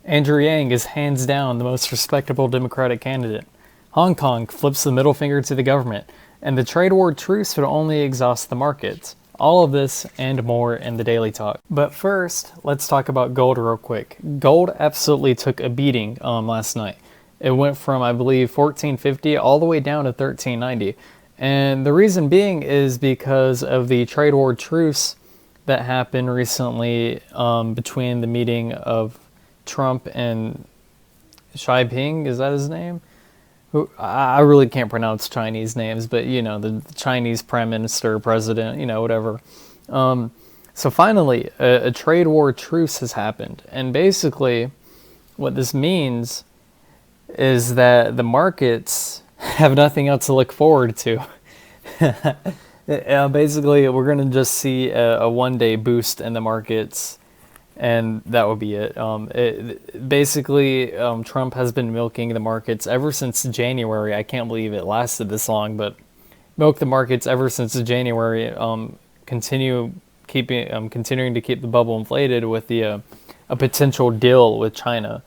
Andrew Yang is hands down the most respectable Democratic candidate. Hong Kong flips the middle finger to the government, and the trade war truce would only exhaust the markets. All of this and more in the Daily Talk. But first, let's talk about gold real quick. Gold absolutely took a beating last night. It went from, I believe, 1450 all the way down to 1390. And the reason being is because of the trade war truce that happened recently between the meeting of Trump and Xi Jinping, is that his name? Who I really can't pronounce Chinese names, but the Chinese prime minister, president, whatever. So finally, a trade war truce has happened, and basically, what this means is that the markets have nothing else to look forward to. Basically, we're going to just see a one-day boost in the markets, and that would be it. Basically, Trump has been milking the markets ever since January. I can't believe it lasted this long, but milked the markets ever since January. Continuing to keep the bubble inflated with a potential deal with China.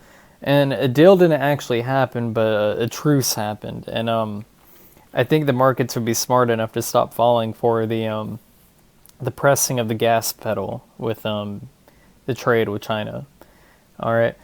And a deal didn't actually happen, but a truce happened. And I think the markets would be smart enough to stop falling for the pressing of the gas pedal with the trade with China. All right.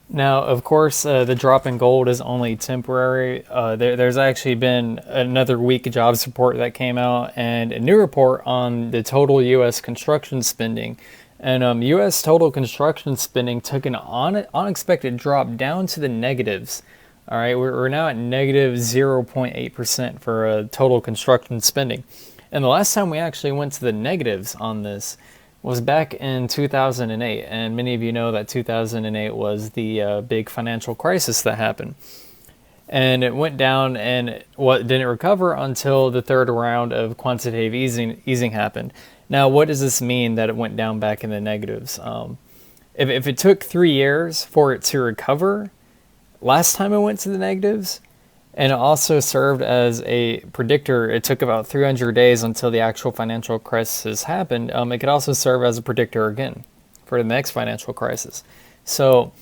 Now, of course, the drop in gold is only temporary. There's actually been another weak jobs report that came out, and a new report on the total U.S. construction spending. And U.S. total construction spending took an unexpected drop down to the negatives. All right, we're now at negative 0.8% for total construction spending. And the last time we actually went to the negatives on this was back in 2008, and many of you know that 2008 was the big financial crisis that happened. And it went down, and didn't recover until the third round of quantitative easing happened. Now, what does this mean that it went down back in the negatives? If it took 3 years for it to recover, last time it went to the negatives, and it also served as a predictor. It took about 300 days until the actual financial crisis happened. It could also serve as a predictor again for the next financial crisis. So,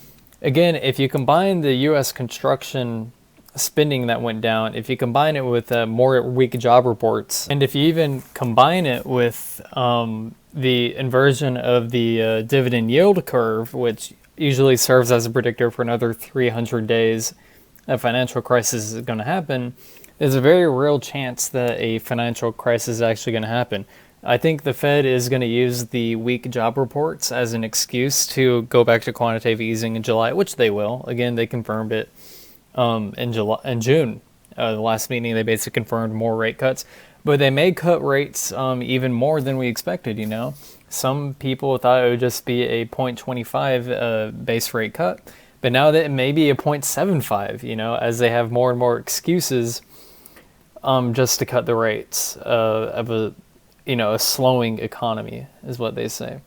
again, if you combine the U.S. construction spending that went down, if you combine it with more weak job reports, and if you even combine it with the inversion of the dividend yield curve, which usually serves as a predictor for another 300 days, a financial crisis is going to happen, there's a very real chance that a financial crisis is actually going to happen. I think the Fed is going to use the weak job reports as an excuse to go back to quantitative easing in July, which they will. Again, they confirmed it in June. The last meeting, they basically confirmed more rate cuts, but they may cut rates even more than we expected. Some people thought it would just be a 0.25 base rate cut. But now that it may be a 0.75, as they have more and more excuses just to cut the rates of a slowing economy, is what they say.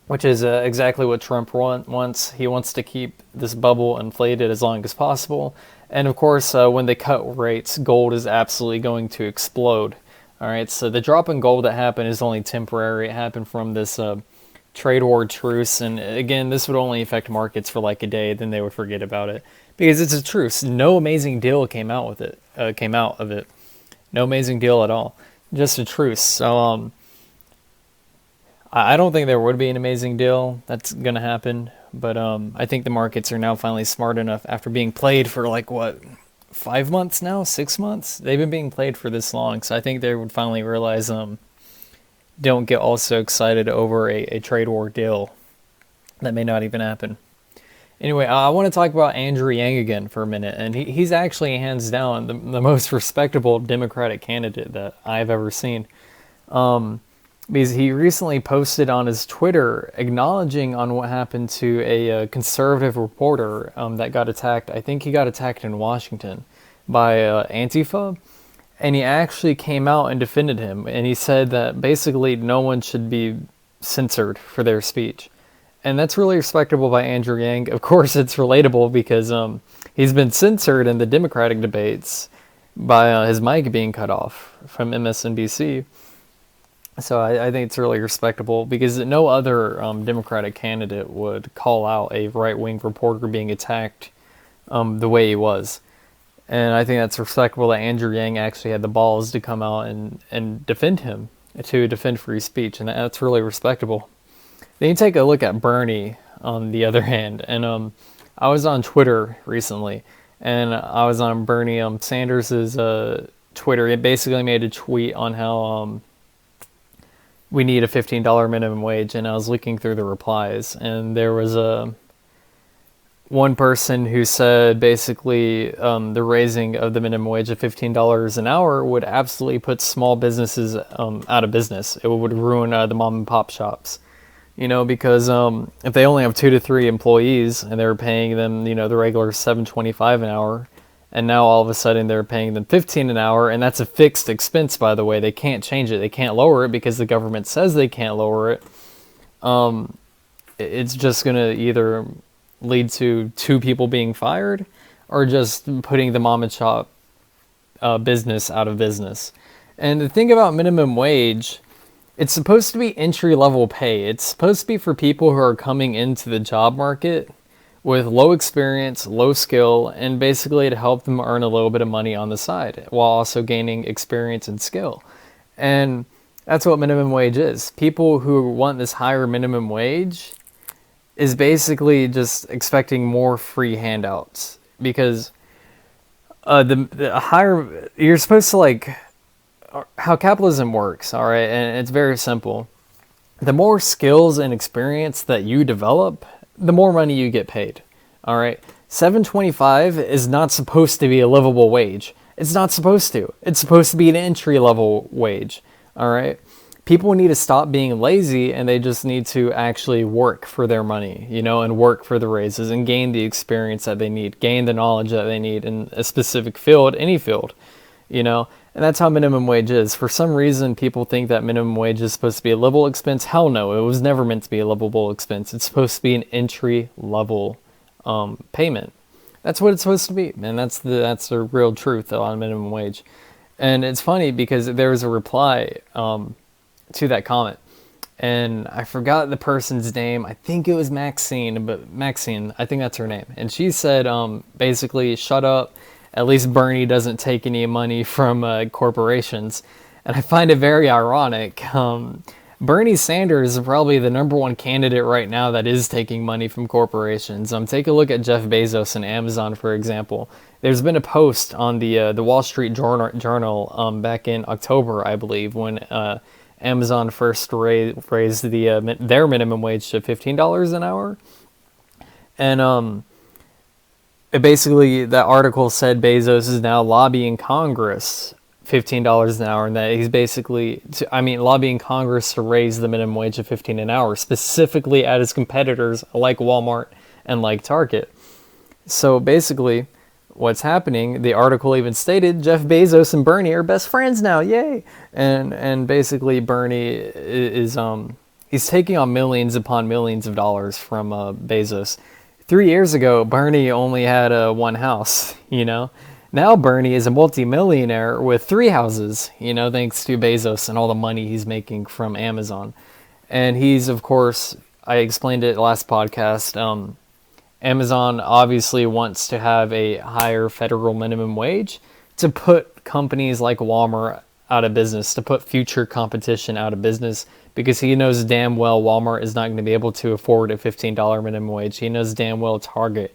Which is exactly what Trump wants. He wants to keep this bubble inflated as long as possible. And of course, when they cut rates, gold is absolutely going to explode. All right, so the drop in gold that happened is only temporary. It happened from this trade war truce, and again, this would only affect markets for like a day, then they would forget about it because it's a truce. No amazing deal came out of it. No amazing deal at all, just a truce. So I don't think there would be an amazing deal that's gonna happen, but I think the markets are now finally smart enough after being played for 5 months now, 6 months. They've been being played for this long, so I think they would finally realize don't get all so excited over a trade war deal that may not even happen. Anyway, I want to talk about Andrew Yang again for a minute, and he's actually hands down the most respectable Democratic candidate that I've ever seen. Because he recently posted on his Twitter acknowledging on what happened to a conservative reporter that got attacked. I think he got attacked in Washington by Antifa. And he actually came out and defended him. And he said that basically no one should be censored for their speech. And that's really respectable by Andrew Yang. Of course, it's relatable because he's been censored in the Democratic debates by his mic being cut off from MSNBC. So I think it's really respectable because no other Democratic candidate would call out a right-wing reporter being attacked the way he was. And I think that's respectable that Andrew Yang actually had the balls to come out and defend him, to defend free speech, and that's really respectable. Then you take a look at Bernie on the other hand, and I was on Twitter recently, and I was on Bernie Sanders's Twitter. It basically made a tweet on how we need a $15 minimum wage, and I was looking through the replies, and there was one person who said basically the raising of the minimum wage of $15 an hour would absolutely put small businesses out of business. It would ruin the mom and pop shops, because if they only have 2 to 3 employees and they're paying them, the regular $7.25 an hour, and now all of a sudden they're paying them $15 an hour, and that's a fixed expense, by the way. They can't change it. They can't lower it because the government says they can't lower it. It's just going to either lead to 2 people being fired or just putting the mom and shop business out of business. And the thing about minimum wage, it's supposed to be entry-level pay. It's supposed to be for people who are coming into the job market with low experience, low skill, and basically to help them earn a little bit of money on the side while also gaining experience and skill. And that's what minimum wage is. People who want this higher minimum wage is basically just expecting more free handouts because the higher you're supposed to how capitalism works, all right, and it's very simple. The more skills and experience that you develop, the more money you get paid. All right, $7.25 is not supposed to be a livable wage. It's not supposed to. It's supposed to be an entry-level wage. All right. People need to stop being lazy and they just need to actually work for their money, and work for the raises and gain the experience that they need, gain the knowledge that they need in a specific field, any field, and that's how minimum wage is. For some reason, people think that minimum wage is supposed to be a livable expense. Hell no, it was never meant to be a livable expense. It's supposed to be an entry level payment. That's what it's supposed to be, and that's the real truth on minimum wage. And it's funny because there was a reply to that comment, and I forgot the person's name. I think it was Maxine, I think that's her name. And she said, basically, shut up. At least Bernie doesn't take any money from corporations. And I find it very ironic. Bernie Sanders is probably the #1 candidate right now that is taking money from corporations. Take a look at Jeff Bezos and Amazon, for example. There's been a post on the Wall Street Journal back in October, I believe, when Amazon first raised their minimum wage to $15 an hour. And basically, that article said Bezos is now lobbying Congress $15 an hour, and that he's basically, lobbying Congress to raise the minimum wage to $15 an hour, specifically at his competitors like Walmart and like Target. So basically, what's happening, the article even stated Jeff Bezos and Bernie are best friends now, yay! And basically Bernie is he's taking on millions upon millions of dollars from Bezos. 3 years ago, Bernie only had one house, Now Bernie is a multimillionaire with 3 houses, thanks to Bezos and all the money he's making from Amazon. And he's, of course, I explained it last podcast, Amazon obviously wants to have a higher federal minimum wage to put companies like Walmart out of business, to put future competition out of business, because he knows damn well Walmart is not going to be able to afford a $15 minimum wage. He knows damn well Target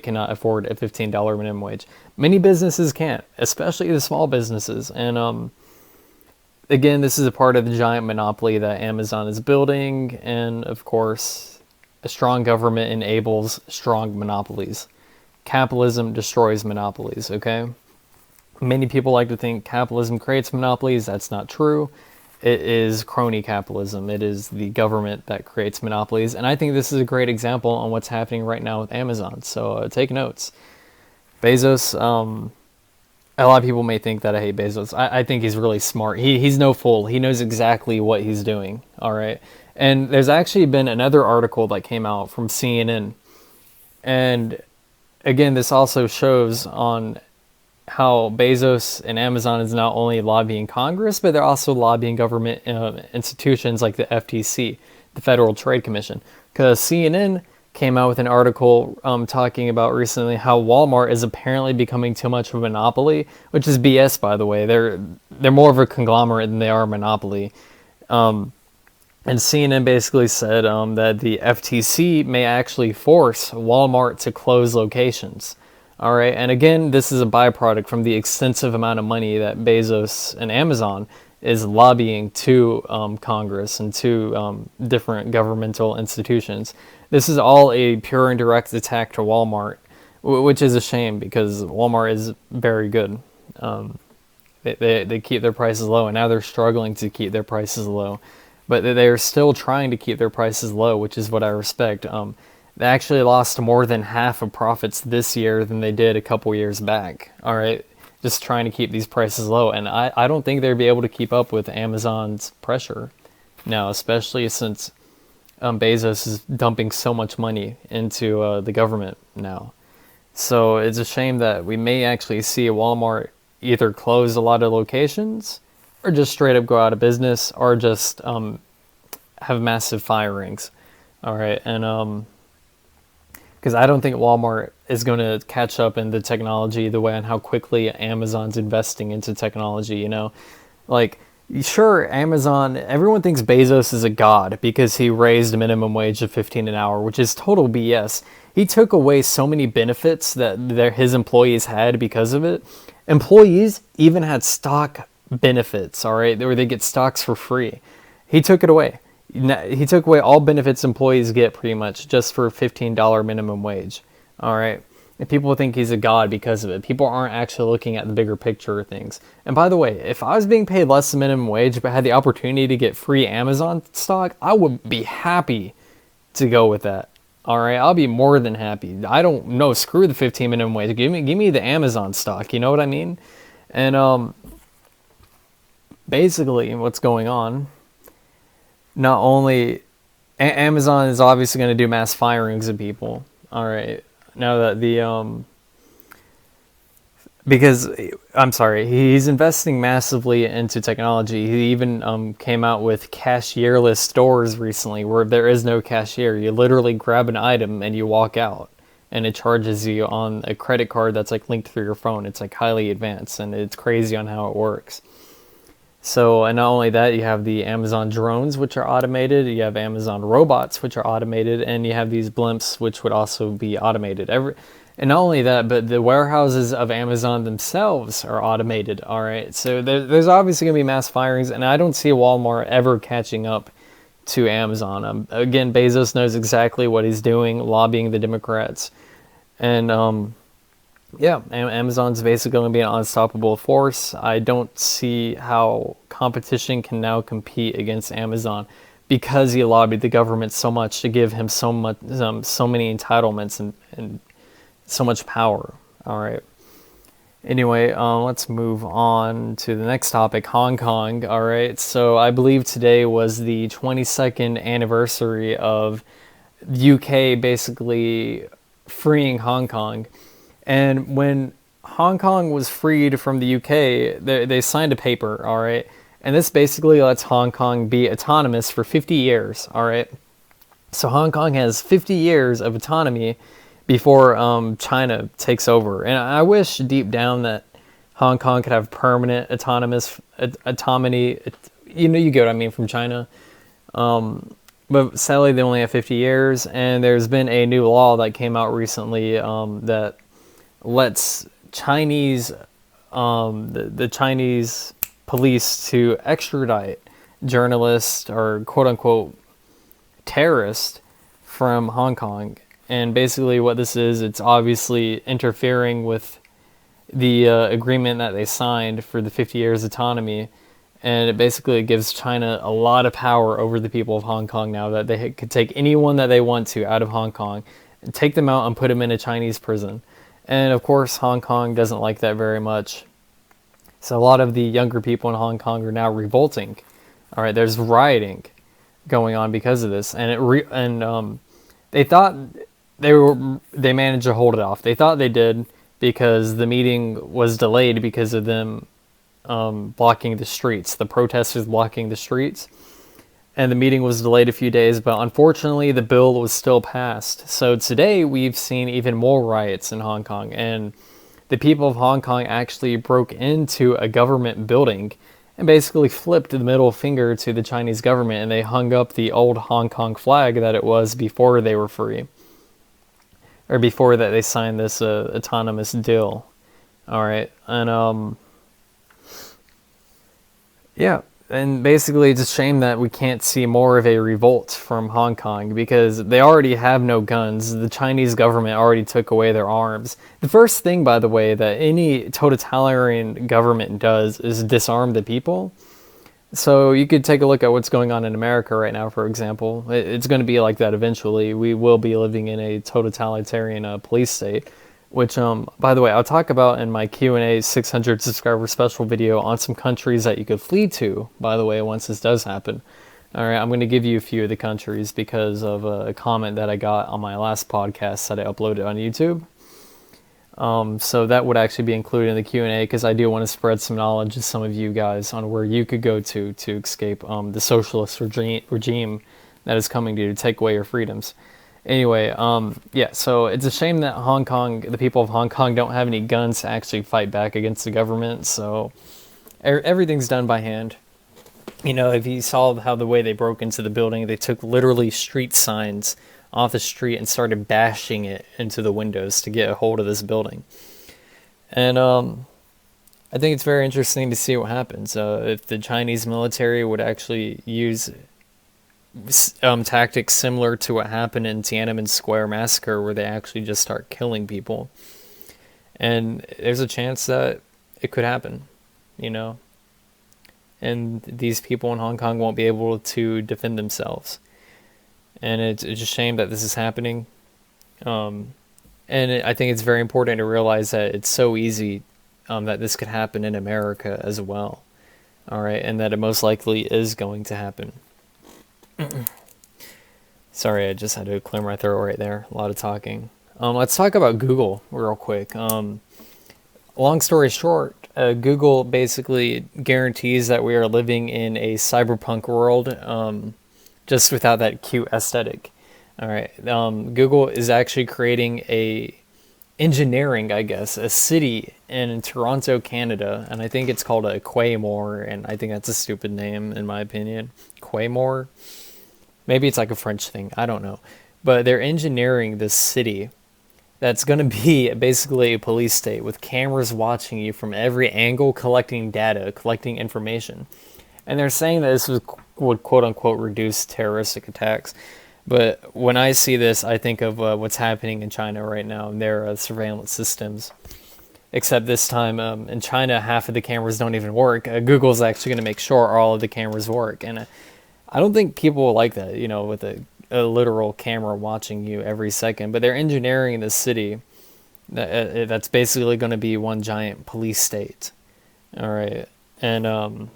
cannot afford a $15 minimum wage. Many businesses can't, especially the small businesses. And again, this is a part of the giant monopoly that Amazon is building, and of course, a strong government enables strong monopolies. Capitalism destroys monopolies, okay? Many people like to think capitalism creates monopolies. That's not true. It is crony capitalism. It is the government that creates monopolies. And I think this is a great example on what's happening right now with Amazon. So take notes. Bezos, a lot of people may think that I hate Bezos. I think he's really smart. He's no fool. He knows exactly what he's doing, all right? And there's actually been another article that came out from CNN. And again, this also shows on how Bezos and Amazon is not only lobbying Congress, but they're also lobbying government institutions like the FTC, the Federal Trade Commission. Because CNN came out with an article talking about recently how Walmart is apparently becoming too much of a monopoly, which is BS, by the way. They're more of a conglomerate than they are a monopoly. And CNN basically said that the FTC may actually force Walmart to close locations. All right, and again, this is a byproduct from the extensive amount of money that Bezos and Amazon is lobbying to Congress and to different governmental institutions. This is all a pure and direct attack to Walmart, which is a shame because Walmart is very good. They keep their prices low, and now they're struggling to keep their prices low. But they're still trying to keep their prices low, which is what I respect. They actually lost more than half of profits this year than they did a couple years back. All right, just trying to keep these prices low. And I don't think they'd be able to keep up with Amazon's pressure now, especially since Bezos is dumping so much money into the government now. So it's a shame that we may actually see Walmart either close a lot of locations or just straight up go out of business or just have massive firings. All right, and because I don't think Walmart is going to catch up in the technology the way and how quickly Amazon's investing into technology, you know? Like, sure, Amazon, everyone thinks Bezos is a god because he raised a minimum wage of 15 an hour, which is total BS. He took away so many benefits that his employees had because of it. Employees even had stock benefits, all right, where they get stocks for free. He took it away. He took away all benefits employees get pretty much just for $15 minimum wage. All right. And people think he's a god because of it. People aren't actually looking at the bigger picture of things. And by the way, if I was being paid less than minimum wage but had the opportunity to get free Amazon stock, I would be happy to go with that. All right. I'll be more than happy. I don't know. Screw the 15 minimum wage. Give me the Amazon stock. You know what I mean? And basically what's going on, not only Amazon is obviously going to do mass firings of people. All right. Now that because I'm sorry, he's investing massively into technology. He even came out with cashierless stores recently where there is no cashier. You literally grab an item and you walk out and it charges you on a credit card that's like linked through your phone. It's like highly advanced and it's crazy on how it works. So, and not only that, you have the Amazon drones, which are automated. You have Amazon robots, which are automated. And you have these blimps, which would also be automated. And not only that, but the warehouses of Amazon themselves are automated. All right. So there's obviously going to be mass firings. And I don't see Walmart ever catching up to Amazon. Again, Bezos knows exactly what he's doing, lobbying the Democrats. And yeah, Amazon's basically going to be an unstoppable force. I don't see how competition can now compete against Amazon because he lobbied the government so much to give him so much, so many entitlements and so much power. All right. Anyway, let's move on to the next topic, Hong Kong. All right. So I believe today was the 22nd anniversary of UK basically freeing Hong Kong. And when Hong Kong was freed from the UK, they signed a paper, all right? And this basically lets Hong Kong be autonomous for 50 years, all right? So Hong Kong has 50 years of autonomy before China takes over. And I wish deep down that Hong Kong could have permanent autonomy. You know, you get what I mean from China. But sadly, they only have 50 years. And there's been a new law that came out recently that lets Chinese, the Chinese police to extradite journalists or quote unquote terrorists from Hong Kong. And basically what this is, it's obviously interfering with the agreement that they signed for the 50 years autonomy. And it basically gives China a lot of power over the people of Hong Kong now, that they could take anyone that they want to out of Hong Kong and take them out and put them in a Chinese prison. And of course, Hong Kong doesn't like that very much. So a lot of the younger people in Hong Kong are now revolting. All right, there's rioting going on because of this, and they thought they managed to hold it off. They thought they did, because the meeting was delayed because of them blocking the streets, the protesters blocking the streets. And the meeting was delayed a few days, but unfortunately the bill was still passed. So today we've seen even more riots in Hong Kong, and the people of Hong Kong actually broke into a government building and basically flipped the middle finger to the Chinese government, and they hung up the old Hong Kong flag that it was before they were free, or before that they signed this autonomous deal. All right, and yeah, and basically it's a shame that we can't see more of a revolt from Hong Kong, because they already have no guns. The Chinese government already took away their arms. The first thing, by the way, that any totalitarian government does is disarm the people. So you could take a look at what's going on in America right now, for example. It's going to be like that eventually. We will be living in a totalitarian police state, which, by the way, I'll talk about in my Q&A 600 subscriber special video on some countries that you could flee to, by the way, once this does happen. All right, I'm going to give you a few of the countries because of a comment that I got on my last podcast that I uploaded on YouTube. So that would actually be included in the Q&A, because I do want to spread some knowledge to some of you guys on where you could go to escape the socialist regime that is coming to take away your freedoms. Anyway, yeah, so it's a shame that Hong Kong, the people of Hong Kong, don't have any guns to actually fight back against the government, so everything's done by hand. You know, if you saw how the way they broke into the building, they took literally street signs off the street and started bashing it into the windows to get a hold of this building. And I think it's very interesting to see what happens. If the Chinese military would actually use tactics similar to what happened in Tiananmen Square massacre, where they actually just start killing people. And there's a chance that it could happen, you know. And these people in Hong Kong won't be able to defend themselves. And it's a shame that this is happening. I think it's very important to realize that it's so easy that this could happen in America as well. All right, and that it most likely is going to happen. Sorry, I just had to clear my throat right there. A lot of talking. Let's talk about Google real quick. Long story short, Google basically guarantees that we are living in a cyberpunk world, just without that cute aesthetic. All right, Google is actually creating engineering, I guess, a city in Toronto, Canada, and I think it's called a Quaymore, and I think that's a stupid name in my opinion. Quaymore? Maybe it's like a French thing, I don't know. But they're engineering this city that's going to be basically a police state with cameras watching you from every angle, collecting data, collecting information. And they're saying that this would quote-unquote reduce terroristic attacks. But when I see this, I think of what's happening in China right now and their surveillance systems. Except this time, in China, half of the cameras don't even work. Google's actually going to make sure all of the cameras work. And I don't think people will like that, you know, with a literal camera watching you every second. But they're engineering this city that's basically going to be one giant police state. All right. And,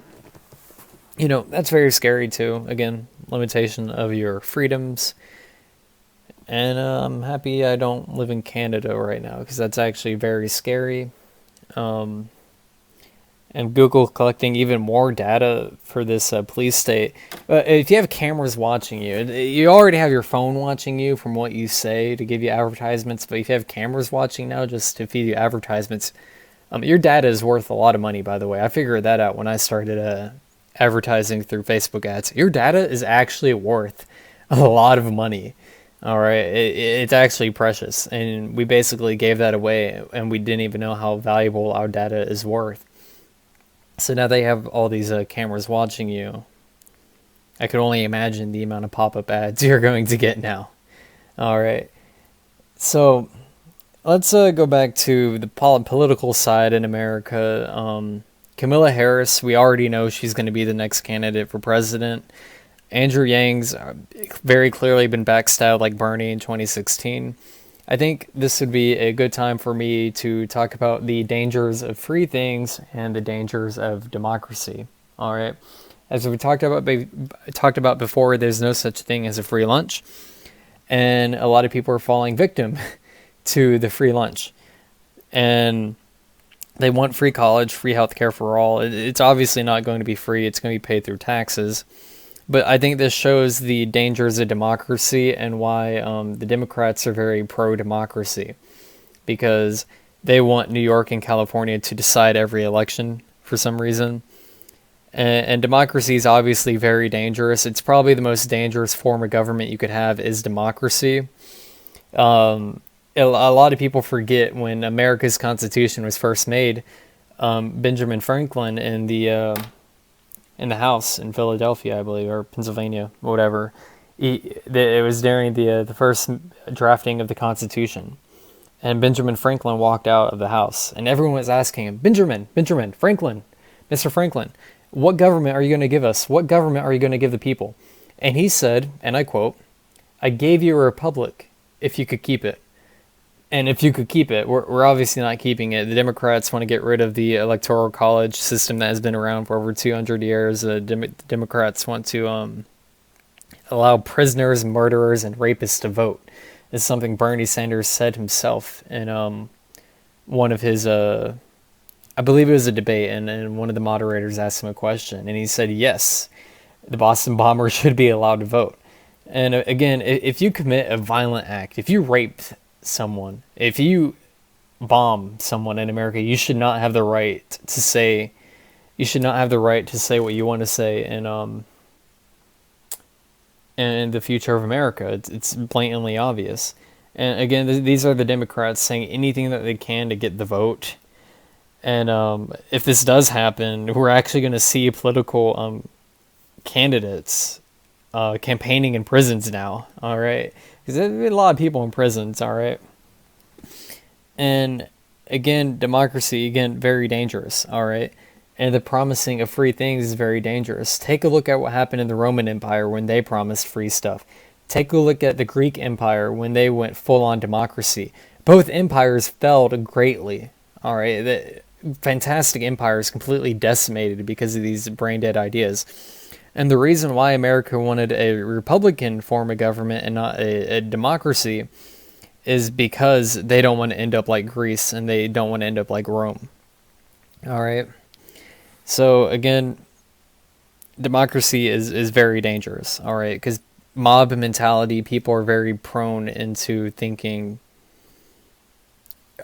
you know, that's very scary too. Again, limitation of your freedoms. And I'm happy I don't live in Canada right now, because that's actually very scary. And Google collecting even more data for this police state. If you have cameras watching you, you already have your phone watching you from what you say to give you advertisements, but if you have cameras watching now just to feed you advertisements, your data is worth a lot of money, by the way. I figured that out when I started advertising through Facebook ads. Your data is actually worth a lot of money. All right, it's actually precious, and we basically gave that away, and we didn't even know how valuable our data is worth. So now they have all these cameras watching you. I could only imagine the amount of pop-up ads you're going to get now. All right, so let's go back to the political side in America. Kamala Harris, we already know she's going to be the next candidate for president. Andrew Yang's very clearly been backstabbed like Bernie in 2016. I think this would be a good time for me to talk about the dangers of free things and the dangers of democracy. All right. As we talked about before, there's no such thing as a free lunch. And a lot of people are falling victim to the free lunch. and they want free college, free healthcare for all. It's obviously not going to be free. It's going to be paid through taxes. But I think this shows the dangers of democracy and why the Democrats are very pro-democracy, because they want New York and California to decide every election for some reason. And democracy is obviously very dangerous. It's probably the most dangerous form of government you could have is democracy. A lot of people forget when America's Constitution was first made. Benjamin Franklin in the House in Philadelphia, I believe, or Pennsylvania, whatever. It was during the first drafting of the Constitution, and Benjamin Franklin walked out of the House, and everyone was asking him, Benjamin Franklin, Mr. Franklin, what government are you going to give us? What government are you going to give the people? And he said, and I quote, "I gave you a republic if you could keep it." And if you could keep it, we're obviously not keeping it. The Democrats want to get rid of the electoral college system that has been around for over 200 years. The Democrats want to allow prisoners, murderers, and rapists to vote. This is something Bernie Sanders said himself in one of his, I believe it was a debate, and one of the moderators asked him a question, and he said, yes, the Boston bomber should be allowed to vote. And again, if you commit a violent act, if you rape someone, if you bomb someone in America, you should not have the right to say, what you want to say in the future of America. It's blatantly obvious. And again, these are the Democrats saying anything that they can to get the vote. And if this does happen, we're actually going to see political candidates campaigning in prisons now, all right? Because there's a lot of people in prisons, all right? And again, democracy, very dangerous, all right? And the promising of free things is very dangerous. Take a look at what happened in the Roman Empire when they promised free stuff. Take a look at the Greek Empire when they went full-on democracy. Both empires failed greatly, all right? The fantastic empires completely decimated because of these brain-dead ideas. And the reason why America wanted a Republican form of government and not a democracy is because they don't want to end up like Greece and they don't want to end up like Rome. All right. So again, democracy is very dangerous. All right. Because mob mentality, people are very prone into thinking.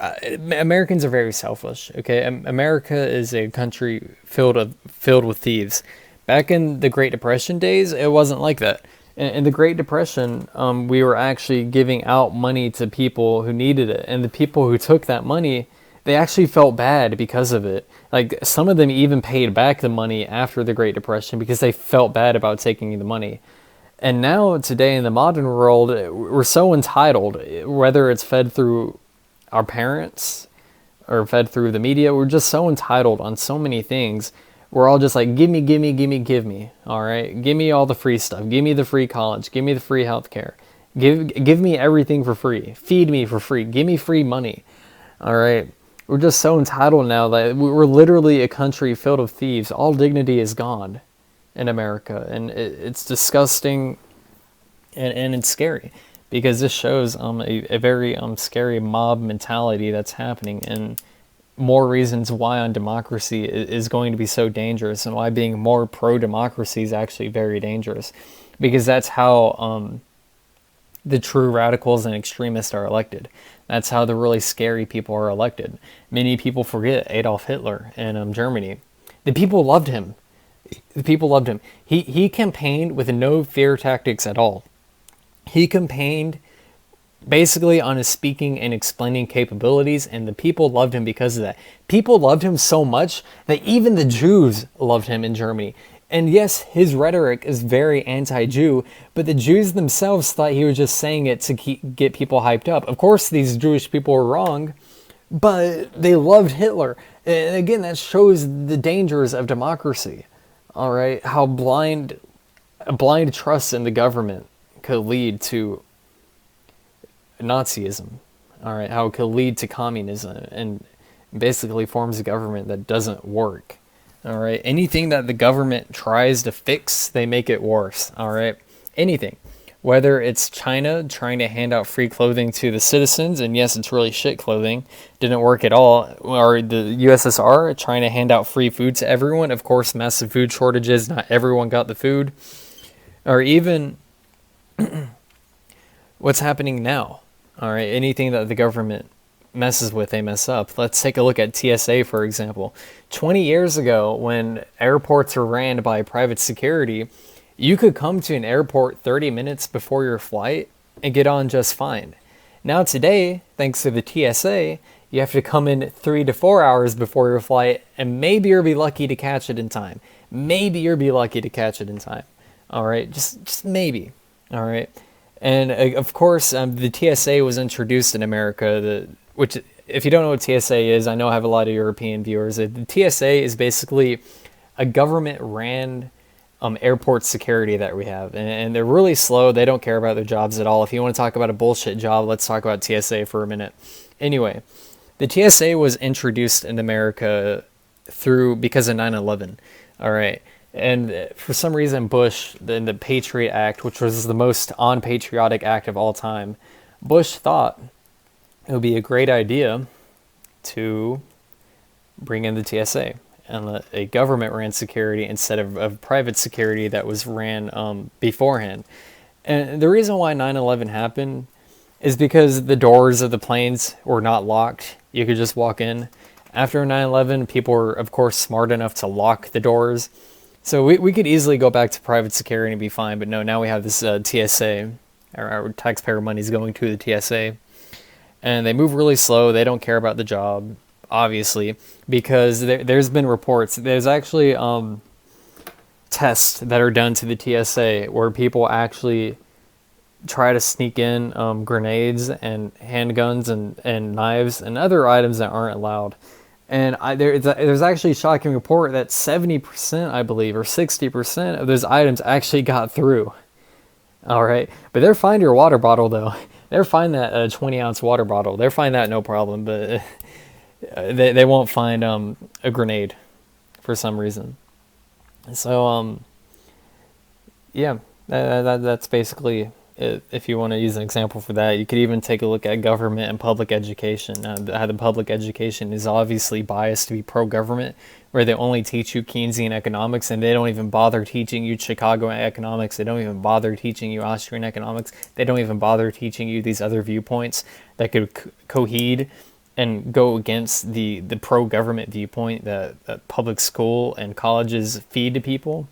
Americans are very selfish. Okay. America is a country filled with thieves. Back in the Great Depression days, it wasn't like that. In the Great Depression, we were actually giving out money to people who needed it. And the people who took that money, they actually felt bad because of it. Like, some of them even paid back the money after the Great Depression because they felt bad about taking the money. And now, today, in the modern world, we're so entitled, whether it's fed through our parents or fed through the media, we're just so entitled on so many things. We're all just like, give me, all right? Give me all the free stuff. Give me the free college. Give me the free healthcare. Give me everything for free. Feed me for free. Give me free money, all right? We're just so entitled now that we're literally a country filled with thieves. All dignity is gone in America, and it's disgusting, and it's scary, because this shows a very scary mob mentality that's happening, and more reasons why on democracy is going to be so dangerous, and why being more pro-democracy is actually very dangerous, because that's how the true radicals and extremists are elected. That's how the really scary people are elected. Many people forget Adolf Hitler in Germany. The people loved him. He campaigned with no fear tactics at all. He campaigned basically on his speaking and explaining capabilities, and the people loved him because of that. People loved him so much that even the Jews loved him in Germany. And yes, his rhetoric is very anti-Jew, but the Jews themselves thought he was just saying it to get people hyped up. Of course, these Jewish people were wrong, but they loved Hitler. And again, that shows the dangers of democracy. All right, how blind trust in the government could lead to Nazism, all right, how it could lead to communism, and basically forms of government that doesn't work, all right? Anything that the government tries to fix, they make it worse, all right? Anything. Whether it's China trying to hand out free clothing to the citizens, and yes, it's really shit clothing, didn't work at all, or the USSR trying to hand out free food to everyone, of course, massive food shortages, not everyone got the food, or even what's happening now. All right, anything that the government messes with, they mess up. Let's take a look at TSA, for example. 20 years ago, when airports were ran by private security, you could come to an airport 30 minutes before your flight and get on just fine. Now today, thanks to the TSA, you have to come in 3 to 4 hours before your flight, and maybe you'll be lucky to catch it in time. Maybe you'll be lucky to catch it in time. All right, just maybe. All right. And of course, the TSA was introduced in America, which, if you don't know what TSA is, I know I have a lot of European viewers. The TSA is basically a government-ran airport security that we have. And they're really slow. They don't care about their jobs at all. If you want to talk about a bullshit job, let's talk about TSA for a minute. Anyway, the TSA was introduced in America because of 9/11. All right. And for some reason, Bush, in the Patriot Act, which was the most unpatriotic act of all time, Bush thought it would be a great idea to bring in the TSA and a government-ran security instead of private security that was ran beforehand. And the reason why 9/11 happened is because the doors of the planes were not locked. You could just walk in. After 9/11, people were, of course, smart enough to lock the doors. So we could easily go back to private security and be fine, but no, now we have this TSA. Our taxpayer money is going to the TSA. And they move really slow. They don't care about the job, obviously, because there's been reports. There's actually tests that are done to the TSA where people actually try to sneak in grenades and handguns and knives and other items that aren't allowed. And there's actually a shocking report that 70%, I believe, or 60% of those items actually got through. All right. But they'll find your water bottle, though. They'll find that 20-ounce water bottle. They'll find that no problem. But they won't find a grenade for some reason. So, yeah, that's basically it. If you want to use an example for that, you could even take a look at government and public education. How the public education is obviously biased to be pro-government, where they only teach you Keynesian economics, and they don't even bother teaching you Chicago economics. They don't even bother teaching you Austrian economics. They don't even bother teaching you these other viewpoints that could cohere and go against the pro-government viewpoint that public school and colleges feed to people.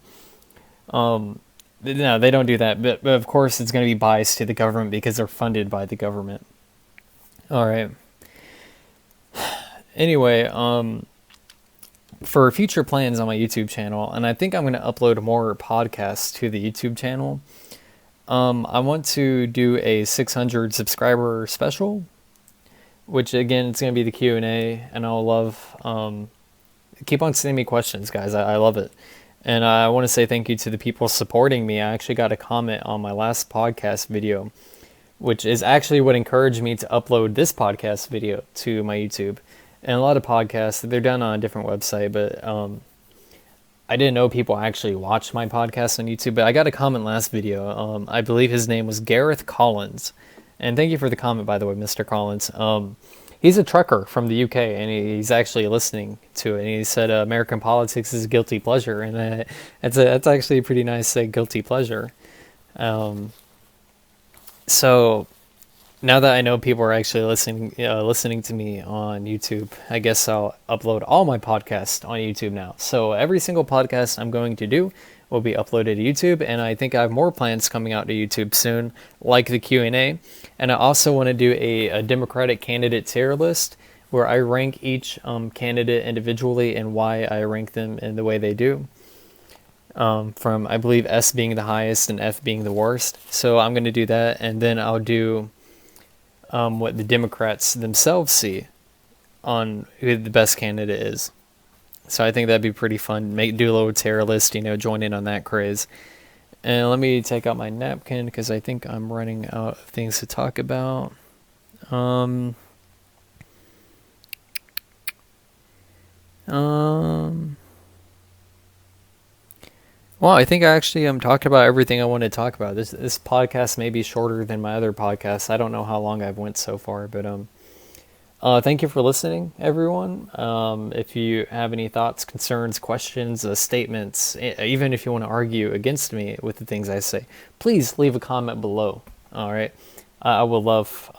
No, they don't do that, but of course it's going to be biased to the government because they're funded by the government. All right. Anyway, for future plans on my YouTube channel, and I think I'm going to upload more podcasts to the YouTube channel, I want to do a 600 subscriber special, which again, it's going to be the Q&A, and I'll love, keep on sending me questions, guys. I love it. And I want to say thank you to the people supporting me. I actually got a comment on my last podcast video, which is actually what encouraged me to upload this podcast video to my YouTube. And a lot of podcasts, they're done on a different website, but I didn't know people actually watched my podcast on YouTube. But I got a comment last video. I believe his name was Gareth Collins. And thank you for the comment, by the way, Mr. Collins. He's a trucker from the UK, and he's actually listening to it. And he said American politics is a guilty pleasure, and that's actually a pretty nice guilty pleasure. So now that I know people are actually listening to me on YouTube, I guess I'll upload all my podcasts on YouTube now. So every single podcast I'm going to do will be uploaded to YouTube, and I think I have more plans coming out to YouTube soon, like the Q&A. And I also want to do a Democratic candidate tier list where I rank each candidate individually and why I rank them in the way they do. From, I believe, S being the highest and F being the worst. So I'm going to do that, and then I'll do what the Democrats themselves see on who the best candidate is. So I think that'd be pretty fun. Do a little tier list, join in on that craze. And let me take out my napkin because I think I'm running out of things to talk about. Well, I think I actually talked about everything I wanted to talk about. This podcast may be shorter than my other podcasts. I don't know how long I've went so far, but thank you for listening, everyone. If you have any thoughts, concerns, questions, statements, even if you want to argue against me with the things I say, please leave a comment below. All right, I would love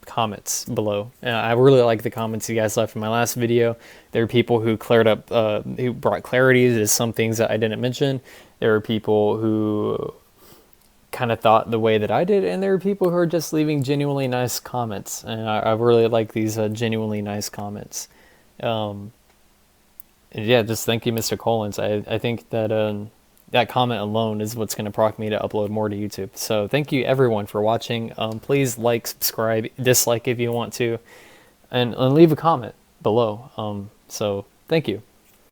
comments below. I really like the comments you guys left in my last video. There are people who cleared up, who brought clarity to some things that I didn't mention. There are people who kind of thought the way that I did, and there are people who are just leaving genuinely nice comments, and I really like these genuinely nice comments. And yeah, just thank you, Mr. Collins. I think that that comment alone is what's going to prompt me to upload more to YouTube. So thank you everyone for watching. Please like, subscribe, dislike if you want to, and leave a comment below. So thank you.